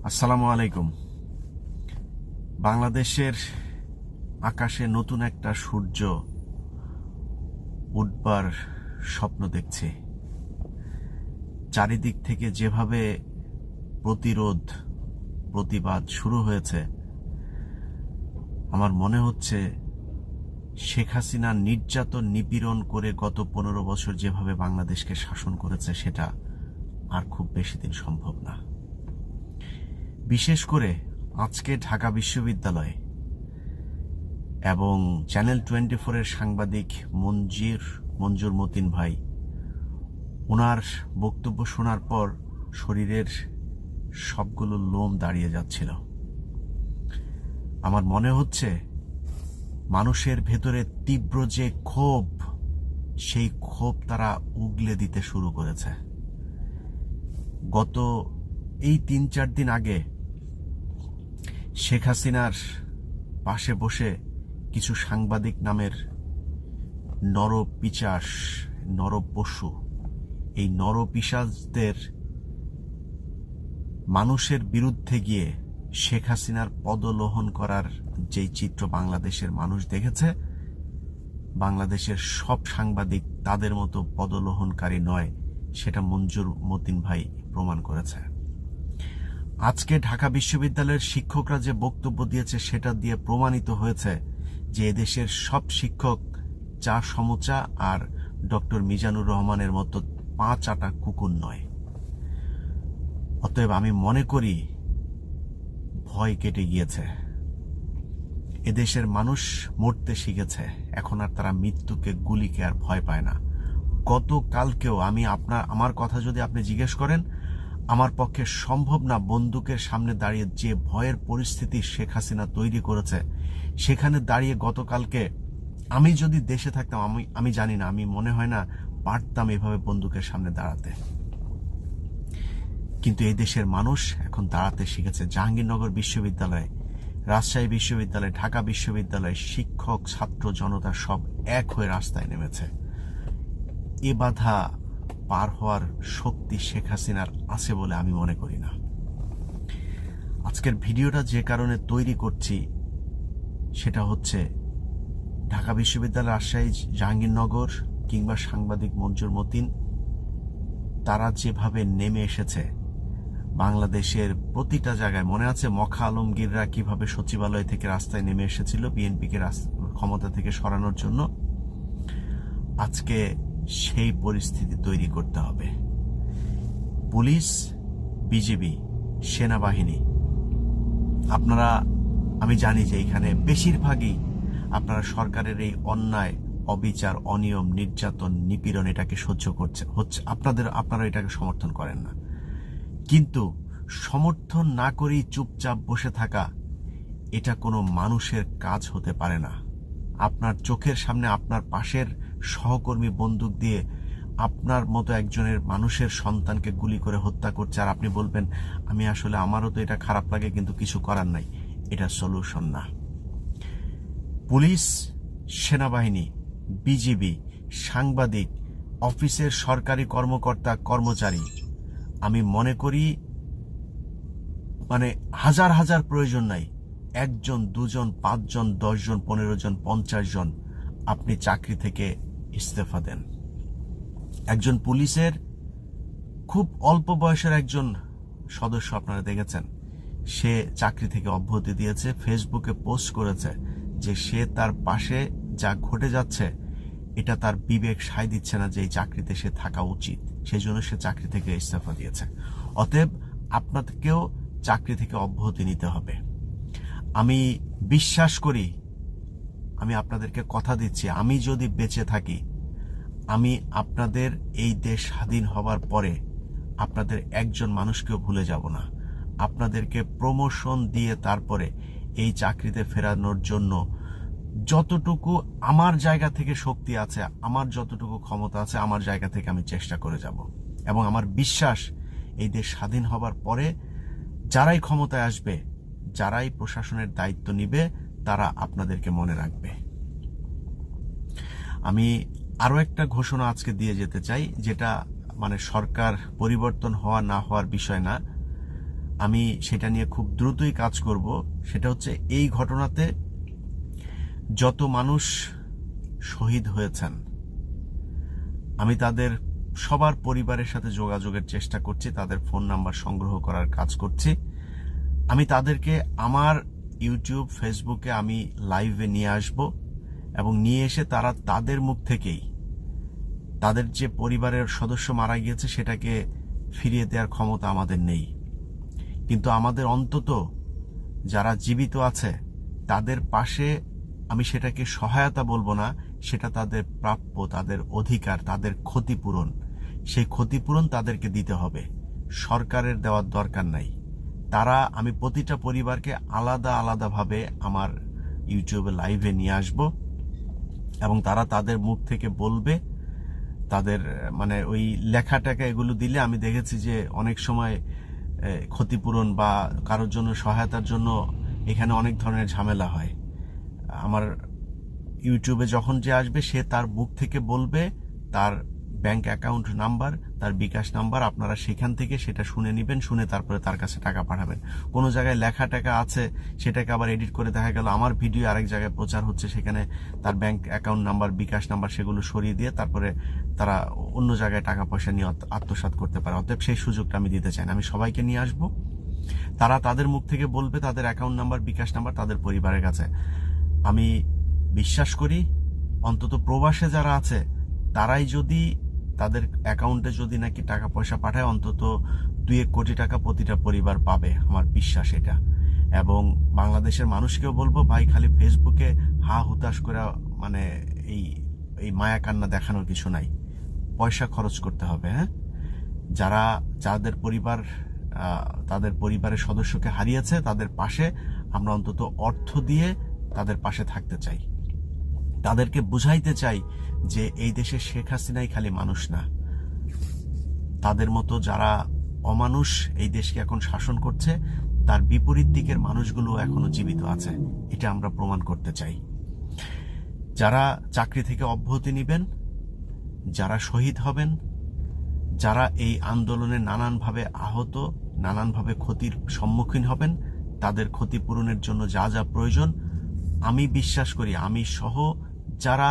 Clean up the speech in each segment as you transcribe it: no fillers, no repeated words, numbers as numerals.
আসসালামু আলাইকুম। বাংলাদেশের আকাশে নতুন একটা সূর্য উঠবার স্বপ্ন দেখছি। চারিদিক থেকে যেভাবে প্রতিরোধ প্রতিবাদ শুরু হয়েছে, আমার মনে হচ্ছে শেখ হাসিনা নির্যাতন নিপীড়ন করে গত 15 বছর যেভাবে বাংলাদেশকে শাসন করেছে সেটা আর খুব বেশি দিন সম্ভব না। বিশেষ করে আজকে ঢাকা বিশ্ববিদ্যালয়ে এবং চ্যানেল 24-এর সাংবাদিক মঞ্জুর মতিন ভাই, ওনার বক্তব্য শোনার পর শরীরের সবগুলো লোম দাঁড়িয়ে যাচ্ছিল। আমার মনে হচ্ছে মানুষের ভেতরে তীব্র যে ক্ষোভ, সেই ক্ষোভ তারা উগলে দিতে শুরু করেছে। গত এই 3-4 দিন আগে শেখ হাসিনার পাশে বসে কিছু সাংবাদিক নামের নরপিশাচ, নরপশু, এই নরপিশাচদের মানুষের বিরুদ্ধে গিয়ে শেখ হাসিনার পদলোহন করার যেই চিত্র বাংলাদেশের মানুষ দেখেছে, বাংলাদেশের সব সাংবাদিক তাদের মতো পদলোহনকারী নয়, সেটা মঞ্জুর মতিন ভাই প্রমাণ করেছে। আজকে ঢাকা বিশ্ববিদ্যালয়ের শিক্ষকরা যে বক্তব্য দিয়েছে সেটা দিয়ে প্রমাণিত হয়েছে যে এদেশের সব শিক্ষক চা সমুচা আর ডক্টর মিজানুর রহমানের মতো 5 আটা কুকুর নয়। অতএব আমি মনে করি ভয় কেটে গিয়েছে, এদেশের মানুষ মরতে শিখেছে। এখন আর তারা মৃত্যুকে, গুলিকে আর ভয় পায় না। গতকালকেও আমার কথা যদি আপনি জিজ্ঞেস করেন, আমার পক্ষে সম্ভব না বন্দুকের সামনে দাঁড়িয়ে যে ভয়ের পরিস্থিতি শেখ হাসিনা তৈরি করেছে, সেখানে দাঁড়িয়ে গতকালকে আমি যদি দেশে থাকতাম, আমি জানি না, আমি মনে হয় না পারতাম এভাবে বন্দুকের সামনে দাঁড়াতে। কিন্তু এই দেশের মানুষ এখন দাঁড়াতে শিখেছে। জাহাঙ্গীরনগর বিশ্ববিদ্যালয়, রাজশাহী বিশ্ববিদ্যালয়, ঢাকা বিশ্ববিদ্যালয়, শিক্ষক ছাত্র জনতা সব এক হয়ে রাস্তায় নেমেছে। এ বাধা পার হওয়ার শক্তি শেখ হাসিনার আছে বলে আমি মনে করি না। আজকের ভিডিওটা যে কারণে তৈরি করছি সেটা হচ্ছে ঢাকা বিশ্ববিদ্যালয়, রাজশাহী, জাহাঙ্গীরনগর কিংবা সাংবাদিক মঞ্জুর মতিন, তারা যেভাবে নেমে এসেছে বাংলাদেশের প্রতিটা জায়গায়। মনে আছে মখা আলমগীররা কিভাবে সচিবালয় থেকে রাস্তায় নেমে এসেছিল বিএনপিকে ক্ষমতা থেকে সরানোর জন্য? আজকে সেই পরিস্থিতি তৈরি করতে হবে। পুলিশ, বিজিবি, সেনাবাহিনী, আপনারা, আমি জানি যে এখানে বেশিরভাগই আপনারা সরকারের এই অন্যায়, অবিচার, অনিয়ম, নির্যাতন, নিপীড়ন এটাকে সহ্য হচ্ছে আপনারা এটাকে সমর্থন করেন না। কিন্তু সমর্থন না করেই চুপচাপ বসে থাকা, এটা কোনো মানুষের কাজ হতে পারে না। আপনার চোখের সামনে আপনার পাশের সহকর্মী বন্দুক দিয়ে আপনার মতো একজনের মানুষের সন্তানকে গুলি করে হত্যা করছে, আর আপনি বলবেন আমারও তো এটা খারাপ লাগে কিন্তু কিছু করার নাই। এটা সলিউশন না। পুলিশ, সেনাবাহিনী, বিজিবি, সাংবাদিক, অফিসের সরকারি কর্মকর্তা কর্মচারী, আমি মনে করি হাজার হাজার প্রয়োজন নাই, 1 জন, 2 জন, 5 জন, 10 জন, 15 জন, 50 জন আপনি চাকরি থেকে ইস্তফা দেন। একজন পুলিশের খুব অল্প বয়সের একজন সদস্য আপনারা দেখেছেন, সে চাকরি থেকে অব্যাহতি দিয়েছে, ফেসবুকে পোস্ট করেছে যে সে তার পাশে যা ঘটে যাচ্ছে এটা তার বিবেক সায় দিচ্ছে না যে এই চাকরিতে সে থাকা উচিত, সেই জন্য সে চাকরি থেকে ইস্তফা দিয়েছে। অতএব আপনাদেরকেও চাকরি থেকে অব্যাহতি নিতে হবে। আমি বিশ্বাস করি, আমি আপনাদেরকে কথা দিচ্ছি, আমি যদি বেঁচে থাকি, আমি আপনাদের এই দেশ স্বাধীন হবার পরে আপনাদের একজন মানুষকেও ভুলে যাব না। আপনাদেরকে প্রমোশন দিয়ে তারপরে এই চাকরিতে ফেরানোর জন্য যতটুকু আমার জায়গা থেকে শক্তি আছে, আমার যতটুকু ক্ষমতা আছে, আমার জায়গা থেকে আমি চেষ্টা করে যাব। এবং আমার বিশ্বাস এই দেশ স্বাধীন হবার পরে যারাই ক্ষমতায় আসবে, যারাই প্রশাসনের দায়িত্ব নিবে, তারা আপনাদেরকে মনে রাখবে। আমি আরো একটা ঘোষণা আজকে দিয়ে যেতে চাই, যেটা সরকার পরিবর্তন হওয়া না হওয়ার বিষয় না। আমি সেটা নিয়ে খুব দ্রুতই কাজ করব। সেটা হচ্ছে এই ঘটনাতে যত মানুষ শহীদ হয়েছেন আমি তাদের সবার পরিবারের সাথে যোগাযোগের চেষ্টা করছি, তাদের ফোন নাম্বার সংগ্রহ করার কাজ করছি। আমি তাদেরকে আমার ইউটিউব ফেসবুকে আমি লাইভে নিয়ে আসব এবং নিয়ে এসে তারা তাদের মুখ থেকেই তাদের যে পরিবারের সদস্য মারা গিয়েছে সেটাকে ফিরিয়ে দেওয়ার ক্ষমতা আমাদের নেই, কিন্তু আমাদের অন্তত যারা জীবিত আছে তাদের পাশে, আমি সেটাকে সহায়তা বলবো না, সেটা তাদের প্রাপ্য, তাদের অধিকার, তাদের ক্ষতিপূরণ, সেই ক্ষতিপূরণ তাদেরকে দিতে হবে। সরকারের দেওয়ার দরকার নাই। তারা, আমি প্রতিটা পরিবারকে আলাদা আলাদাভাবে আমার ইউটিউবে লাইভে নিয়ে আসব এবং তারা তাদের মুখ থেকে বলবে। তাদের মানে ওই লেখা টেখা এগুলো দিলে আমি দেখেছি যে অনেক সময় ক্ষতিপূরণ বা কারোর জন্য সহায়তার জন্য এখানে অনেক ধরনের ঝামেলা হয়। আমার ইউটিউবে যখন যে আসবে সে তার মুখ থেকে বলবে তার ব্যাংক অ্যাকাউন্ট নাম্বার, তার বিকাশ নাম্বার, আপনারা সেখান থেকে সেটা শুনে নেবেন, শুনে তারপরে তার কাছে টাকা পাঠাবেন। কোনো জায়গায় লেখা টাকা আছে সেটাকে আবার এডিট করে দেখা গেল আমার ভিডিও আরেক জায়গায় প্রচার হচ্ছে, সেখানে তার ব্যাংক অ্যাকাউন্ট নাম্বার, বিকাশ নাম্বার সেগুলো সরিয়ে দিয়ে তারপরে তারা অন্য জায়গায় টাকা পয়সা নিয়ে আত্মসাৎ করতে পারে। অতএব সেই সুযোগটা আমি দিতে চাই না। আমি সবাইকে নিয়ে আসবো, তারা তাদের মুখ থেকে বলবে তাদের অ্যাকাউন্ট নাম্বার, বিকাশ নাম্বার তাদের পরিবারের কাছে। আমি বিশ্বাস করি অন্তত প্রবাসে যারা আছে তারাই যদি তাদের অ্যাকাউন্টে যদি নাকি টাকা পয়সা পাঠায় অন্তত 2-1 কোটি টাকা প্রতিটা পরিবার পাবে, আমার বিশ্বাস এটা। এবং বাংলাদেশের মানুষকেও বলবো, ভাই খালি ফেসবুকে হা হুতাশ করে মানে এই মায়া কান্না দেখানোর কিছু নাই, পয়সা খরচ করতে হবে। হ্যাঁ, যারা যাদের পরিবার তাদের পরিবারের সদস্যকে হারিয়েছে তাদের পাশে আমরা অন্তত অর্থ দিয়ে তাদের পাশে থাকতে চাই, তাদেরকে বুঝাইতে চাই যে এই দেশে শেখ হাসিনাই খালি মানুষ না, তাদের মতো যারা অমানুষ এই দেশকে এখন শাসন করছে তার বিপরীত দিকের মানুষগুলো এখনো জীবিত আছে, এটা আমরা প্রমাণ করতে চাই। যারা চাকরি থেকে অব্যাহতি নেবেন, যারা শহীদ হবেন, যারা এই আন্দোলনে নানানভাবে আহত, নানানভাবে ক্ষতির সম্মুখীন হবেন, তাদের ক্ষতিপূরণের জন্য যা যা প্রয়োজন আমি বিশ্বাস করি আমি সহ যারা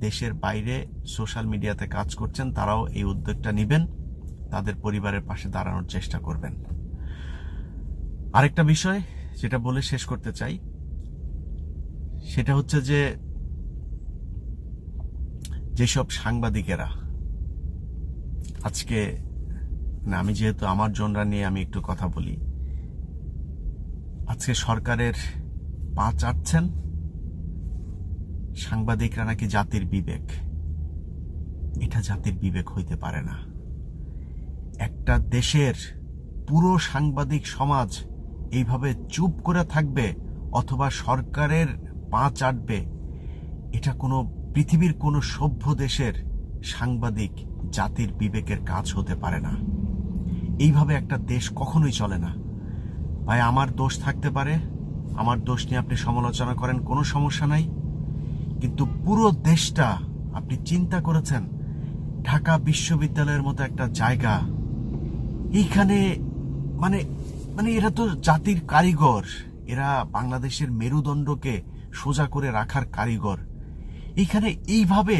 দেশের বাইরে সোশ্যাল মিডিয়াতে কাজ করছেন তারাও এই উদ্যোগটা নেবেন, তাদের পরিবারের পাশে দাঁড়ানোর চেষ্টা করবেন। আরেকটা বিষয় যেটা বলে শেষ করতে চাই সেটা হচ্ছে যে যেসব সাংবাদিকেরা আজকে, আমি যেহেতু আমার জনরা নিয়ে আমি একটু কথা বলি, আজকে সরকারের পা চাটছেন, সাংবাদিকরা নাকি জাতির বিবেক। এটা জাতির বিবেক হইতে পারে না। একটা দেশের পুরো সাংবাদিক সমাজ এইভাবে চুপ করে থাকবে অথবা সরকারের পা চাটবে, এটা কোনো পৃথিবীর কোনো সভ্য দেশের সাংবাদিক জাতির বিবেকের কাজ হতে পারে না। এইভাবে একটা দেশ কখনোই চলে না। ভাই আমার দোষ থাকতে পারে, আমার দোষ নিয়ে আপনি সমালোচনা করেন, কোনো সমস্যা নাই, কিন্তু পুরো দেশটা আপনি চিন্তা করেছেন ঢাকা বিশ্ববিদ্যালয়ের মতো একটা জায়গা, এইখানে মানে মানে এরা তো জাতির কারিগর, এরা বাংলাদেশের মেরুদণ্ডকে সোজা করে রাখার কারিগর, এইখানে এইভাবে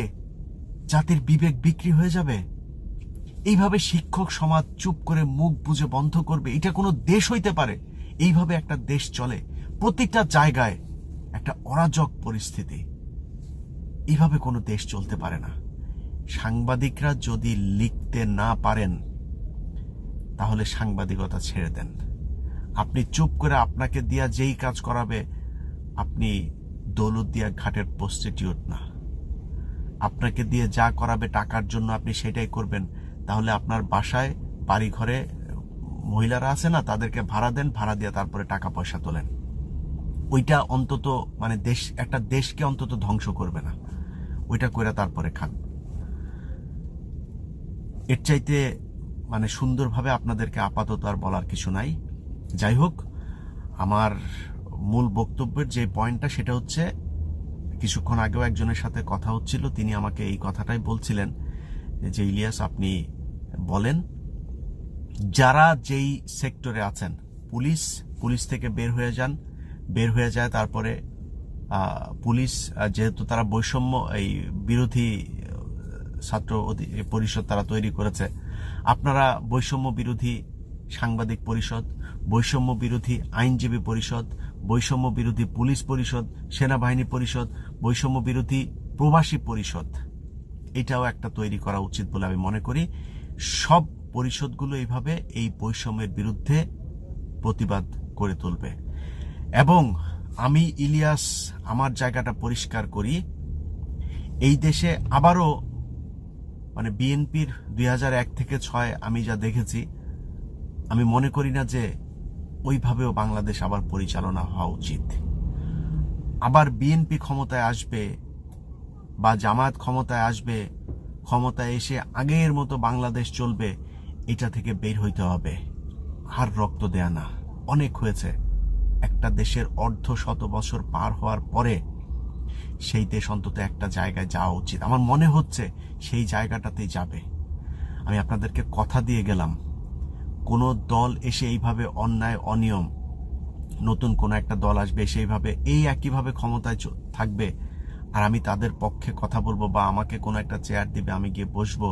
জাতির বিবেক বিক্রি হয়ে যাবে, এইভাবে শিক্ষক সমাজ চুপ করে মুখ বুজে বন্ধ করবে, এটা কোনো দেশ হইতে পারে? এইভাবে একটা দেশ চলে, প্রতিটা জায়গায় একটা অরাজক পরিস্থিতি, এইভাবে কোনো দেশ চলতে পারে না। সাংবাদিকরা যদি লিখতে না পারেন তাহলে সাংবাদিকতা ছেড়ে দেন। আপনি চুপ করে আপনাকে দিয়া যেই কাজ করাবে, আপনি দৌলতদিয়া ঘাটের প্রস্টিটিউট না, আপনাকে দিয়ে যা করাবে টাকার জন্য আপনি সেটাই করবেন, তাহলে আপনার বাসায় বাড়ি ঘরে মহিলারা আছে না, তাদেরকে ভাড়া দেন, ভাড়া দিয়ে তারপরে টাকা পয়সা তোলেন। ওইটা অন্তত মানে দেশ, একটা দেশকে অন্তত ধ্বংস করবে না, ওইটা করে তারপরে খান। এর চাইতে মানে সুন্দরভাবে আপনাদেরকে আপাতত আর বলার কিছু নাই। যাই হোক, আমার মূল বক্তব্যের যে পয়েন্টটা সেটা হচ্ছে, কিছুক্ষণ আগেও একজনের সাথে কথা হচ্ছিল, তিনি আমাকে এই কথাটাই বলছিলেন যে ইলিয়াস আপনি বলেন যারা যেই সেক্টরে আছেন, পুলিশ থেকে বের হয়ে যায়, তারপরে পুলিশ যেহেতু তারা বৈষম্য এই বিরোধী ছাত্র পরিষদ তারা তৈরি করেছে, আপনারা বৈষম্য বিরোধী সাংবাদিক পরিষদ, বৈষম্য বিরোধী আইনজীবী পরিষদ, বৈষম্য বিরোধী পুলিশ পরিষদ, সেনাবাহিনী পরিষদ, বৈষম্য বিরোধী প্রবাসী পরিষদ, এটাও একটা তৈরি করা উচিত বলে আমি মনে করি। সব পরিষদগুলো এইভাবে এই বৈষম্যের বিরুদ্ধে প্রতিবাদ করে তুলবে। এবং আমি ইলিয়াস আমার জায়গাটা পরিষ্কার করি, এই দেশে আবারও মানে বিএনপির 2001 থেকে 6 আমি যা দেখেছি, আমি মনে করি না যে ওইভাবেও বাংলাদেশ আবার পরিচালনা হওয়া উচিত। আবার বিএনপি ক্ষমতায় আসবে বা জামায়াত ক্ষমতায় আসবে, ক্ষমতায় এসে আগের মতো বাংলাদেশ চলবে, এটা থেকে বের হইতে হবে। আর রক্ত দেয়া না, অনেক হয়েছে। একটা দেশের অর্ধশত বছর পার হওয়ার পরে সেই দেশ অন্তত একটা জায়গায় যাওয়া উচিত। আমার মনে হচ্ছে সেই জায়গাটাতেই যাবে। আমি আপনাদেরকে কথা দিয়ে গেলাম, কোন দল এসে এইভাবে অন্যায় অনিয়ম, নতুন কোন একটা দল আসবে সেইভাবে এই একইভাবে ক্ষমতায় থাকবে, আর আমি তাদের পক্ষে কথা বলবো বা আমাকে কোনো একটা চেয়ার দিবে, আমি গিয়ে বসবো,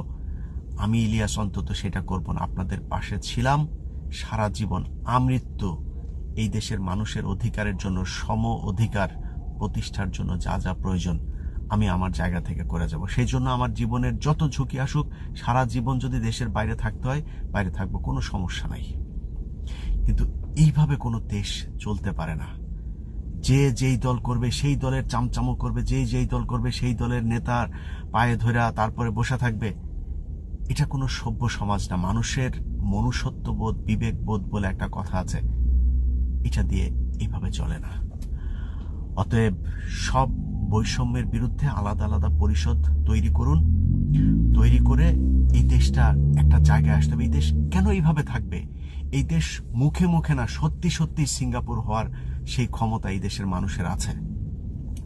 আমি ইলিয়াস অন্তত সেটা করব না। আপনাদের পাশে ছিলাম সারা জীবন, আমৃত্যু এই দেশের মানুষের অধিকারের জন্য, সম অধিকার প্রতিষ্ঠার জন্য যা যা প্রয়োজন আমি আমার জায়গা থেকে করে যাব। সেই জন্য আমার জীবনের যত ঝুঁকি আসুক, সারা জীবন যদি দেশের বাইরে থাকতে হয় বাইরে থাকবো, কোনো সমস্যা নাই। কিন্তু এইভাবে কোনো দেশ চলতে পারে না। যে যেই দল করবে সেই দলের চামচামো করবে, যেই দল করবে সেই দলের নেতার পায়ে ধরে তারপরে বসে থাকবে। এটা কোনো সভ্য সমাজ না। মানুষের মনুষ্যত্ববোধ, বিবেকবোধ বলে একটা কথা আছে, এটা দিয়ে এইভাবে চলে না। অতএব সব বৈষম্যের বিরুদ্ধে আলাদা আলাদা পরিষদ তৈরি করুন, তৈরি করে এই দেশটা একটা জায়গায় আসতে হবে। এই দেশ কেন এইভাবে থাকবে? এই দেশ মুখে মুখে না, সত্যি সত্যি সিঙ্গাপুর হওয়ার সেই ক্ষমতা এই দেশের মানুষের আছে।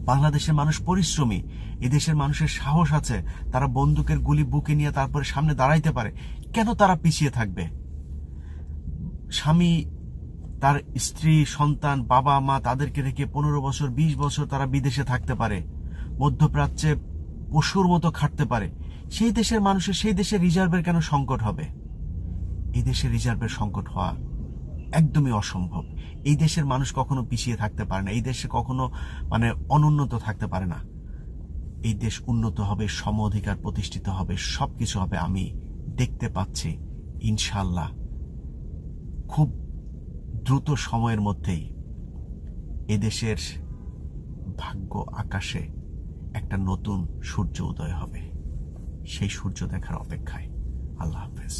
বাংলাদেশের মানুষ পরিশ্রমী, এদেশের মানুষের সাহস আছে, তারা বন্দুকের গুলি বুকে নিয়ে তারপরে সামনে দাঁড়াইতে পারে। কেন তারা পিছিয়ে থাকবে? স্বামী, তার স্ত্রী, সন্তান, বাবা মা, তাদেরকে রেখে 15 বছর 20 বছর তারা বিদেশে থাকতে পারে, মধ্যপ্রাচ্যে পশুর মতো খাটতে পারে। সেই দেশের মানুষের সেই দেশের রিজার্ভের কেন সংকট হবে? এই দেশের রিজার্ভের সংকট হওয়া একদমই অসম্ভব। এই দেশের মানুষ কখনো পিছিয়ে থাকতে পারে না, এই দেশে কখনো মানে অনুন্নত থাকতে পারে না। এই দেশ উন্নত হবে, সম অধিকার প্রতিষ্ঠিত হবে, সবকিছু হবে। আমি দেখতে পাচ্ছি ইনশাল্লাহ খুব দ্রুত সময়ের মধ্যেই এদেশের ভাগ্য আকাশে একটা নতুন সূর্য উদয় হবে। সেই সূর্য দেখার অপেক্ষায়। আল্লাহ হাফেজ।